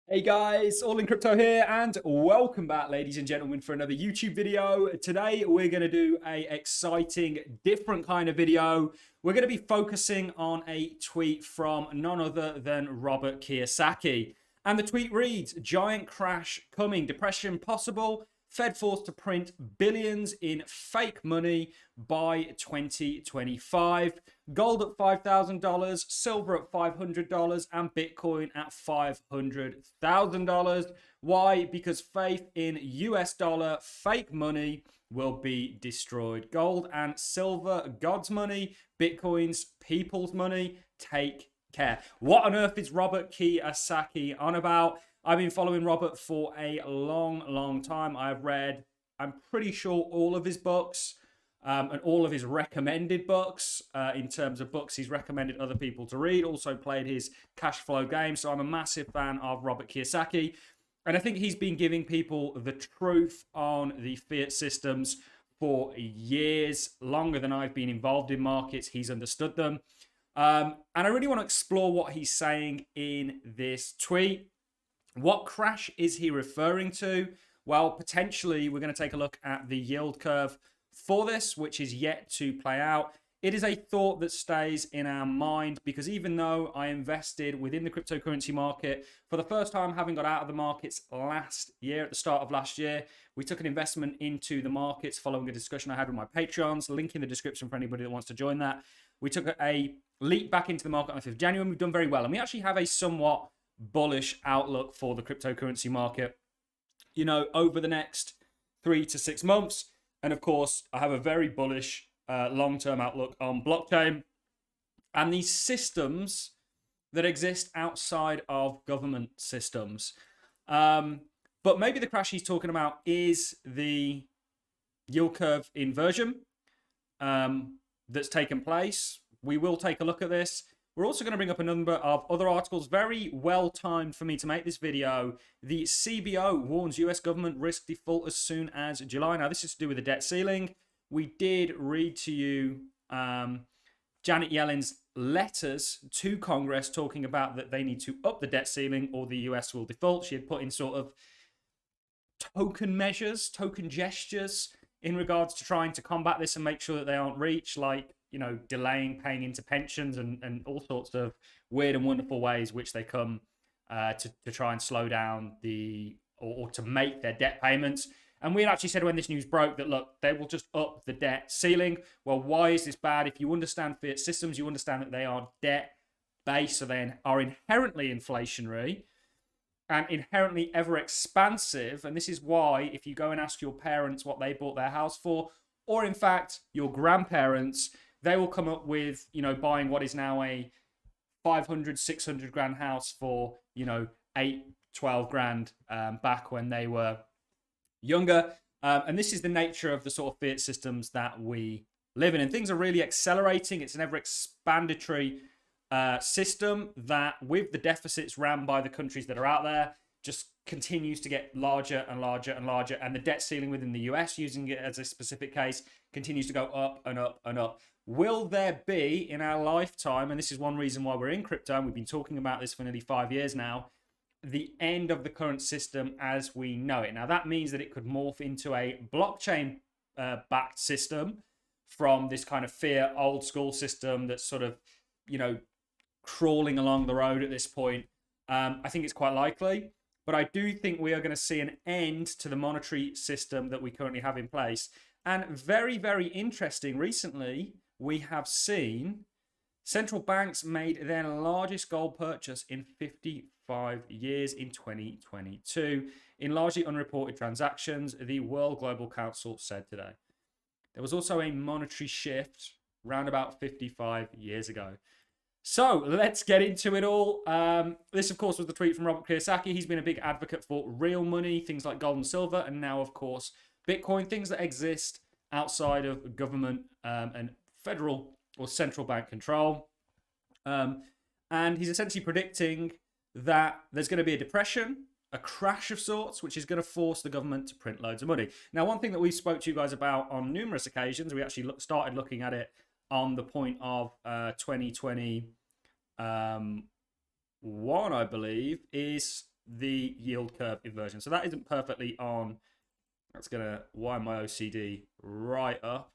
Hey guys, All in Crypto here, and welcome back, ladies and gentlemen, for another YouTube video. Today we're going to do a exciting, different kind of video. We're going to be focusing on a tweet from none other than Robert Kiyosaki. And the tweet reads, giant crash coming, depression possible, Fed forced to print billions in fake money by 2025. Gold at $5,000, silver at $500, and Bitcoin at $500,000. Why? Because faith in US dollar fake money will be destroyed. Gold and silver, God's money. Bitcoin's people's money. Take care. What on earth is Robert Kiyosaki on about? I've been following Robert for a long time. I've read, I'm pretty sure, all of his books and all of his recommended books in terms of books he's recommended other people to read. Also played his cash flow game. So I'm a massive fan of Robert Kiyosaki. And I think he's been giving people the truth on the fiat systems for years, longer than I've been involved in markets. He's understood them. And I really want to explore what he's saying in this tweet. What crash is he referring to? Well, potentially we're going to take a look at the yield curve for this, which is yet to play out. It is a thought that stays in our mind because even though I invested within the cryptocurrency market for the first time, having got out of the markets last year, at the start of last year, we took an investment into the markets following a discussion I had with my Patreons. Link in the description for anybody that wants to join that. We took a leap back into the market on the 5th of January and we've done very well. And we actually have a somewhat bullish outlook for the cryptocurrency market, you know, over the next 3 to 6 months. And of course, I have a very bullish long-term outlook on blockchain and these systems that exist outside of government systems. But maybe the crash he's talking about is the yield curve inversion that's taken place. We will take a look at this. We're also going to bring up a number of other articles, very well timed for me to make this video. The CBO warns US government risk default as soon as July. Now, this is to do with the debt ceiling. We did read to you Janet Yellen's letters to Congress talking about that they need to up the debt ceiling or the US will default. She had put in sort of token measures, token gestures in regards to trying to combat this and make sure that they aren't reached, like, you know, delaying paying into pensions and all sorts of weird and wonderful ways which they come to try and slow down or to make their debt payments. And we had actually said when this news broke that, look, they will just up the debt ceiling. Well, why is this bad? If you understand fiat systems, you understand that they are debt based, so they are inherently inflationary and inherently ever expansive. And this is why if you go and ask your parents what they bought their house for, or in fact your grandparents, they will come up with, you know, buying what is now a 500, 600 grand house for, you know, 8, 12 grand back when they were younger. And this is the nature of the sort of fiat systems that we live in. And things are really accelerating. It's an ever expandatory system that, with the deficits ran by the countries that are out there, just continues to get larger and larger and larger. And the debt ceiling within the US, using it as a specific case, continues to go up and up and up. Will there be in our lifetime, and this is one reason why we're in crypto, and we've been talking about this for nearly 5 years now, the end of the current system as we know it? Now, that means that it could morph into a blockchain backed system from this kind of fiat old school system that's sort of, you know, crawling along the road at this point. I think it's quite likely. But I do think we are going to see an end to the monetary system that we currently have in place. And very, very interesting, recently we have seen central banks made their largest gold purchase in 55 years in 2022 in largely unreported transactions, the World Global Council said today. There was also a monetary shift around about 55 years ago. So let's get into it all. This, of course, was the tweet from Robert Kiyosaki. He's been a big advocate for real money, things like gold and silver, and now, of course, Bitcoin, things that exist outside of government and federal or central bank control. And he's essentially predicting that there's going to be a depression, a crash of sorts, which is going to force the government to print loads of money. Now, one thing that we spoke to you guys about on numerous occasions, we actually started looking at it on the point of 2021, I believe, is the yield curve inversion. So that isn't perfectly on. That's going to wind my OCD right up.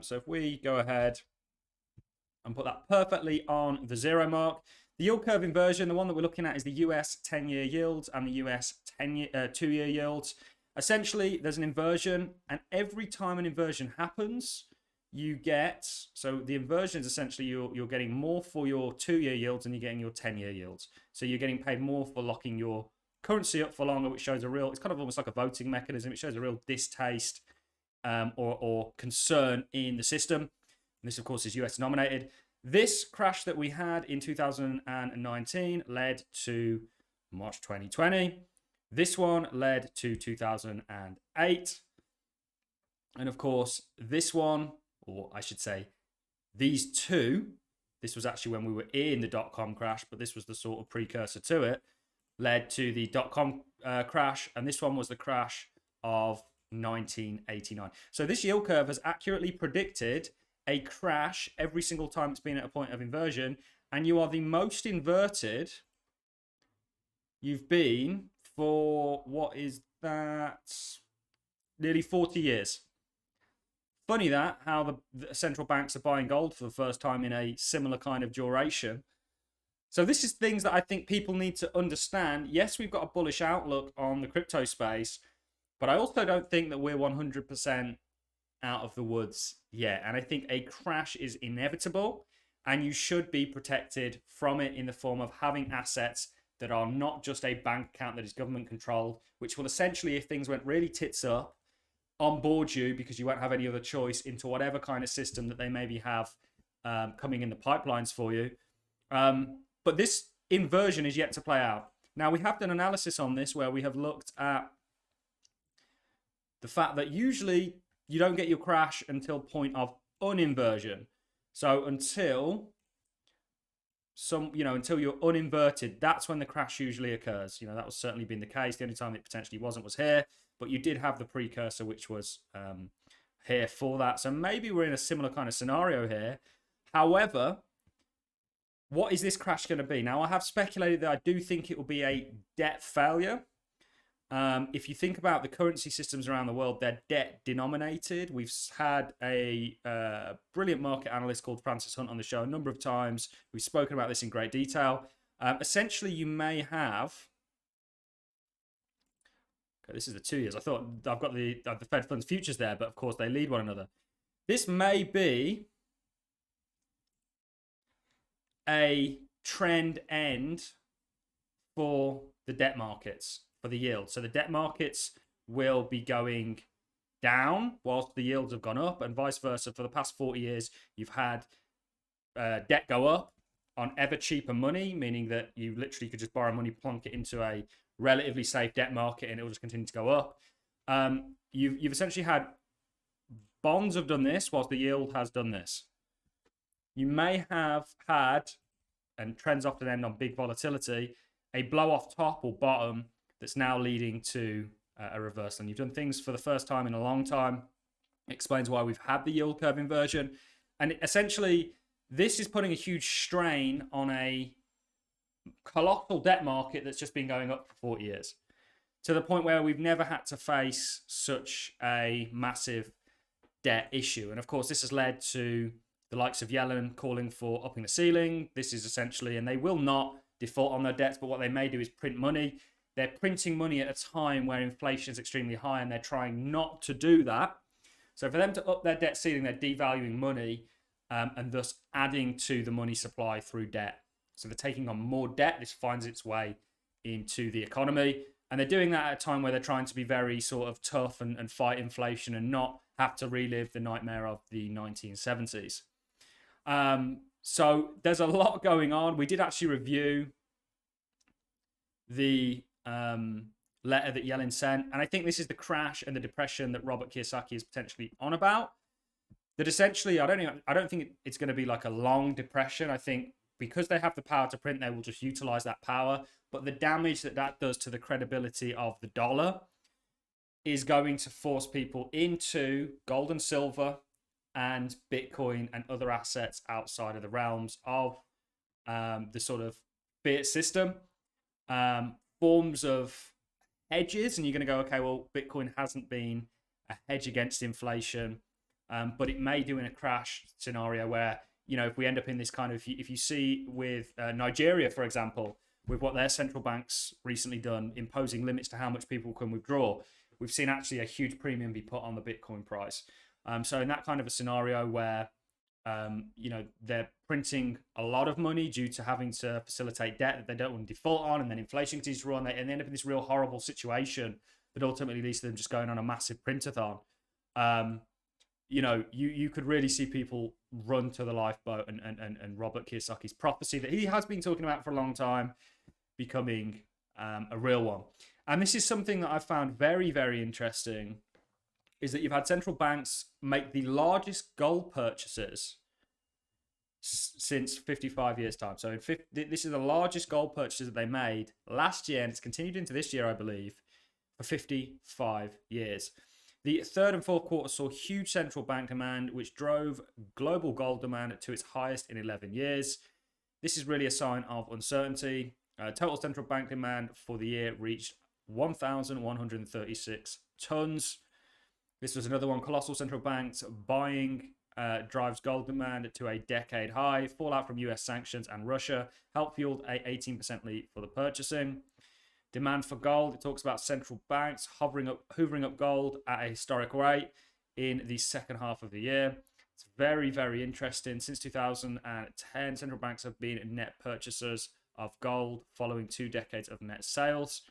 So if we go ahead and put that perfectly on the 0 mark, the yield curve inversion, the one that we're looking at is the US 10-year yields and the US 2-year yields. Essentially, there's an inversion, and every time an inversion happens, you get, so the inversion is essentially you're getting more for your 2-year yields than you're getting your 10-year yields. So you're getting paid more for locking your currency up for longer, which shows a real, it's kind of almost like a voting mechanism. It shows a real distaste or concern in the system. And this, of course, is US denominated. This crash that we had in 2019 led to March 2020. This one led to 2008. And of course, this one, or I should say, these two, this was actually when we were in the dot-com crash, but this was the sort of precursor to it, led to the dot-com crash. And this one was the crash of 1989. So this yield curve has accurately predicted a crash every single time it's been at a point of inversion. And you are the most inverted you've been for, what is that, nearly 40 years. Funny that, how the central banks are buying gold for the first time in a similar kind of duration. So this is things that I think people need to understand. Yes, we've got a bullish outlook on the crypto space, but I also don't think that we're 100% out of the woods yet. And I think a crash is inevitable, and you should be protected from it in the form of having assets that are not just a bank account that is government controlled, which will essentially, if things went really tits up, onboard you because you won't have any other choice into whatever kind of system that they maybe have coming in the pipelines for you. But this inversion is yet to play out. Now, we have done analysis on this where we have looked at the fact that usually you don't get your crash until point of uninversion. So until until you're uninverted, that's when the crash usually occurs. That was certainly been the case. The only time it potentially wasn't was here, but you did have the precursor, which was here for that. So maybe we're in a similar kind of scenario here. However, what is this crash going to be? Now, I have speculated that I do think it will be a debt failure. If you think about the currency systems around the world, they're debt denominated. We've had a brilliant market analyst called Francis Hunt on the show a number of times. We've spoken about this in great detail. Essentially, you may have... Okay, this is the 2 years. I thought I've got the Fed funds futures there, but of course they lead one another. This may be a trend end for the debt markets, for the yield. So the debt markets will be going down whilst the yields have gone up, and vice versa. For the past 40 years, you've had debt go up on ever cheaper money, meaning that you literally could just borrow money, plunk it into a relatively safe debt market, and it will just continue to go up. You've essentially had bonds have done this whilst the yield has done this. You may have had, and trends often end on big volatility, a blow off top or bottom that's now leading to a reversal. And you've done things for the first time in a long time. It explains why we've had the yield curve inversion. And essentially, this is putting a huge strain on a colossal debt market that's just been going up for 40 years, to the point where we've never had to face such a massive debt issue. And of course, this has led to the likes of Yellen calling for upping the ceiling. This is essentially, and they will not default on their debts, but what they may do is print money. They're printing money at a time where inflation is extremely high, and they're trying not to do that. So for them to up their debt ceiling, they're devaluing money and thus adding to the money supply through debt. So they're taking on more debt. This finds its way into the economy. And they're doing that at a time where they're trying to be very sort of tough and fight inflation and not have to relive the nightmare of the 1970s. So there's a lot going on. We did actually review the letter that Yellen sent. And I think this is the crash and the depression that Robert Kiyosaki is potentially on about. That essentially, I don't think it's going to be like a long depression. I think because they have the power to print, they will just utilize that power. But the damage that does to the credibility of the dollar is going to force people into gold and silver and Bitcoin and other assets outside of the realms of the sort of fiat system, forms of hedges, and you're going to go, okay, well, Bitcoin hasn't been a hedge against inflation, but it may do in a crash scenario where, if we end up in this kind of, if you see with Nigeria, for example, with what their central banks recently done, imposing limits to how much people can withdraw, we've seen actually a huge premium be put on the Bitcoin price. So in that kind of a scenario where, they're printing a lot of money due to having to facilitate debt that they don't want to default on, and then inflation continues to run, and they end up in this real horrible situation that ultimately leads to them just going on a massive printathon. You could really see people run to the lifeboat, and Robert Kiyosaki's prophecy that he has been talking about for a long time becoming a real one. And this is something that I found very, very interesting, is that you've had central banks make the largest gold purchases since 55 years' time. So this is the largest gold purchases that they made last year, and it's continued into this year, I believe, for 55 years. The third and fourth quarter saw huge central bank demand, which drove global gold demand to its highest in 11 years. This is really a sign of uncertainty. Total central bank demand for the year reached 1,136 tons. This was another one. Colossal central banks buying drives gold demand to a decade high. Fallout from US sanctions and Russia helped fuel a 18% leap for the purchasing. Demand for gold, it talks about central banks hoovering up gold at a historic rate in the second half of the year. It's very, very interesting. Since 2010, central banks have been net purchasers of gold following 2 decades of net sales.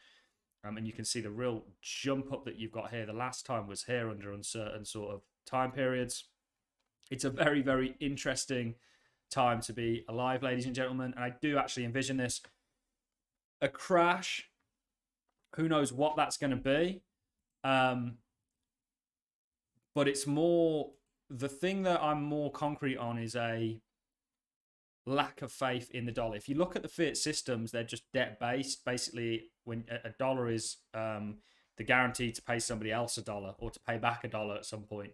And you can see the real jump up that you've got here. The last time was here under uncertain sort of time periods. It's a very, very interesting time to be alive, ladies and gentlemen. And I do actually envision this. A crash, who knows what that's going to be. But it's more, the thing that I'm more concrete on is a lack of faith in the dollar. If you look at the fiat systems, they're just debt based. Basically, when a dollar is the guarantee to pay somebody else $1 or to pay back $1 at some point.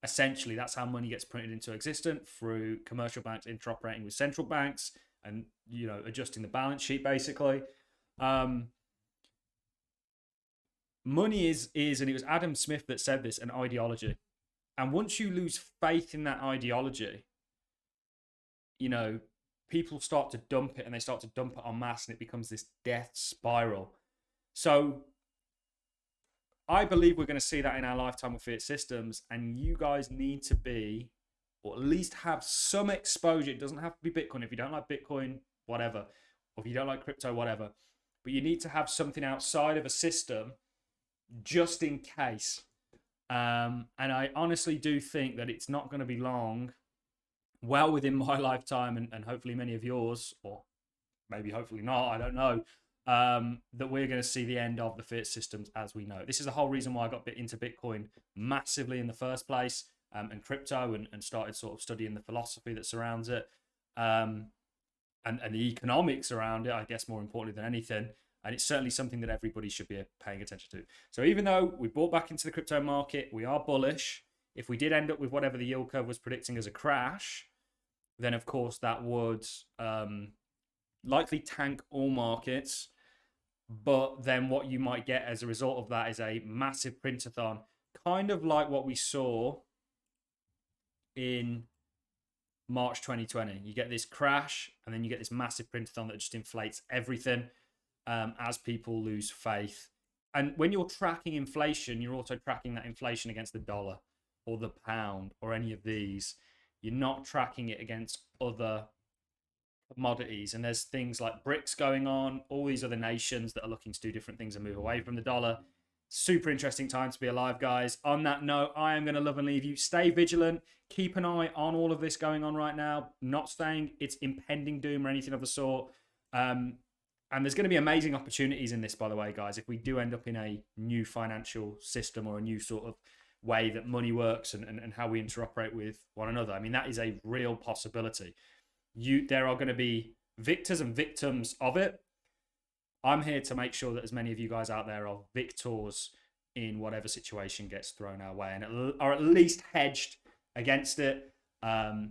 Essentially, that's how money gets printed into existence through commercial banks interoperating with central banks and adjusting the balance sheet. Basically, money is, and it was Adam Smith that said this, an ideology. And once you lose faith in that ideology, people start to dump it, and they start to dump it en masse, and it becomes this death spiral. So I believe we're going to see that in our lifetime with fiat systems, and you guys need to be, or at least have some exposure. It doesn't have to be Bitcoin. If you don't like Bitcoin, whatever, or if you don't like crypto, whatever, but you need to have something outside of a system just in case. And I honestly do think that it's not going to be long, well within my lifetime, and hopefully many of yours, or maybe hopefully not, I don't know, that we're going to see the end of the fiat systems as we know. This is the whole reason why I got into Bitcoin massively in the first place, and crypto, and started sort of studying the philosophy that surrounds it, and the economics around it, I guess, more importantly than anything. And it's certainly something that everybody should be paying attention to. So even though we bought back into the crypto market, we are bullish. If we did end up with whatever the yield curve was predicting as a crash, then of course that would likely tank all markets. But then what you might get as a result of that is a massive printathon, kind of like what we saw in March 2020. You get this crash, and then you get this massive printathon that just inflates everything as people lose faith. And when you're tracking inflation, you're also tracking that inflation against the dollar or the pound or any of these. You're not tracking it against other commodities. And there's things like BRICS going on, all these other nations that are looking to do different things and move away from the dollar. Super interesting time to be alive, guys. On that note, I am going to love and leave you. Stay vigilant. Keep an eye on all of this going on right now. Not saying it's impending doom or anything of the sort. And there's going to be amazing opportunities in this, by the way, guys, if we do end up in a new financial system or a new sort of way that money works and how we interoperate with one another. I mean, that is a real possibility. There are going to be victors and victims of it. I'm here to make sure that as many of you guys out there are victors in whatever situation gets thrown our way, and are at least hedged against it by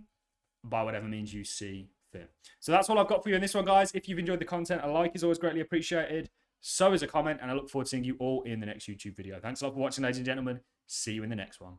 whatever means you see fear. So that's all I've got for you in this one, guys. If you've enjoyed the content, a like is always greatly appreciated. So is a comment, and I look forward to seeing you all in the next YouTube video. Thanks a lot for watching, ladies and gentlemen. See you in the next one.